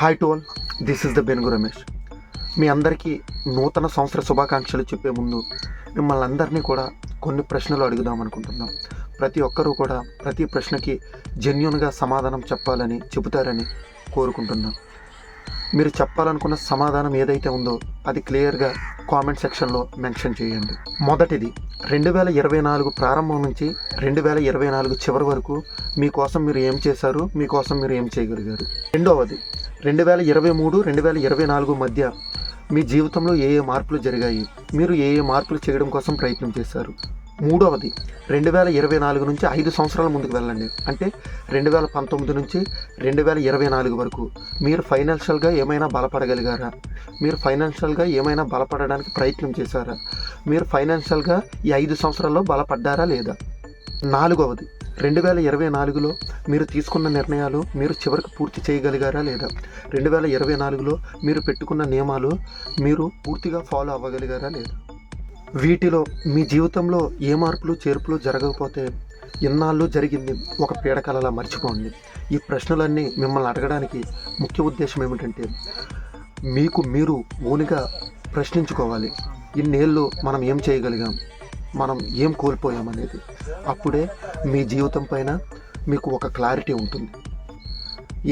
Hi to all, this is the Benugu Ramesh. మీ అందరికీ నూతన సంవత్సర శుభాకాంక్షలు చెప్పే ముందు మిమ్మల్ని అందరినీ కూడా కొన్ని ప్రశ్నలు అడుగుదాం అనుకుంటున్నాం. ప్రతి ఒక్కరూ కూడా ప్రతి ప్రశ్నకి జెన్యూన్గా సమాధానం చెప్పాలని చెబుతారని కోరుకుంటున్నాం. మీరు చెప్పాలనుకున్న సమాధానం ఏదైతే ఉందో అది క్లియర్గా కామెంట్ సెక్షన్లో మెన్షన్ చేయండి. మొదటిది, 2024 ప్రారంభం నుంచి 2024 చివరి వరకు మీకోసం మీరు ఏం చేశారు, మీకోసం మీరు ఏం చేయగలిగారు. రెండవది, 2023 2024 మధ్య మీ జీవితంలో ఏ ఏ మార్పులు జరిగాయి, మీరు ఏ ఏ మార్పులు చేయడం కోసం ప్రయత్నం చేశారు. మూడవది, 2024 నుంచి 5 సంవత్సరాల ముందుకు వెళ్ళండి. అంటే 2019 నుంచి 2024 వరకు మీరు ఫైనాన్షియల్గా ఏమైనా బలపడగలిగారా, మీరు ఫైనాన్షియల్గా ఏమైనా బలపడడానికి ప్రయత్నం చేశారా, మీరు ఫైనాన్షియల్గా ఈ 5 సంవత్సరాల్లో బలపడ్డారా లేదా. నాలుగవది, 2024లో మీరు తీసుకున్న నిర్ణయాలు మీరు చివరికి పూర్తి చేయగలిగారా లేదా. 2024లో మీరు పెట్టుకున్న నియమాలు మీరు పూర్తిగా ఫాలో అవ్వగలిగారా లేదా. వీటిలో మీ జీవితంలో ఏ మార్పులు చేర్పులు జరగకపోతే ఇన్నాళ్ళు జరిగింది ఒక పీడకలలా మర్చిపోండి. ఈ ప్రశ్నలన్నీ మిమ్మల్ని అడగడానికి ముఖ్య ఉద్దేశం ఏమిటంటే మీకు మీరు ఓనుగా ప్రశ్నించుకోవాలి. ఇన్నేళ్ళు మనం ఏం చేయగలిగాం, మనం ఏం కోల్పోయామనేది. అప్పుడే మీ జీవితం పైన మీకు ఒక క్లారిటీ ఉంటుంది.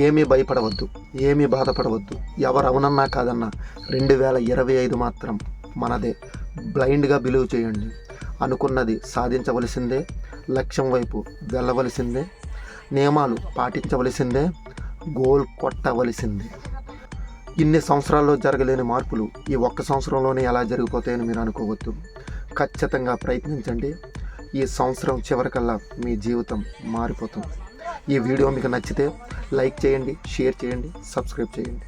ఏమీ భయపడవద్దు, ఏమీ బాధపడవద్దు. ఎవరు అవునన్నా కాదన్నా 2025 మాత్రం మనదే. బ్లైండ్గా బిలీవ్ చేయండి. అనుకున్నది సాధించవలసిందే, లక్ష్యం వైపు వెళ్ళవలసిందే, నియమాలు పాటించవలసిందే, గోల్ కొట్టవలసిందే. ఇన్ని సంవత్సరాల్లో జరగలేని మార్పులు ఈ ఒక్క సంవత్సరంలోనే ఎలా జరిగిపోతాయని మీరు అనుకోవద్దు. ఖచ్చితంగా ప్రయత్నించండి. ఈ సంవత్సరం చివరికల్లా మీ జీవితం మారిపోతుంది. ఈ వీడియో మీకు నచ్చితే లైక్ చేయండి, షేర్ చేయండి, సబ్స్క్రైబ్ చేయండి.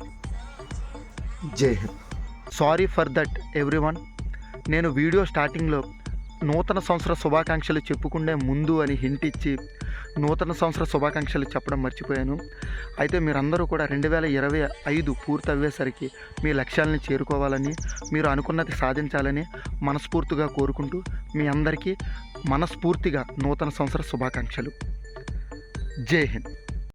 జై Hind. Sorry for that everyone. నేను వీడియో స్టార్టింగ్లో నూతన సంవత్సర శుభాకాంక్షలు చెప్పుకునే ముందు అని హింట్ ఇచ్చి నూతన సంవత్సర శుభాకాంక్షలు చెప్పడం మర్చిపోయాను. అయితే మీరందరూ కూడా 2025 పూర్తి అయ్యేసరికి మీ లక్ష్యాలను చేరుకోవాలని, మీరు అనుకున్నది సాధించాలని మనస్ఫూర్తిగా కోరుకుంటూ మీ అందరికీ మనస్ఫూర్తిగా నూతన సంవత్సర శుభాకాంక్షలు. జై హింద్.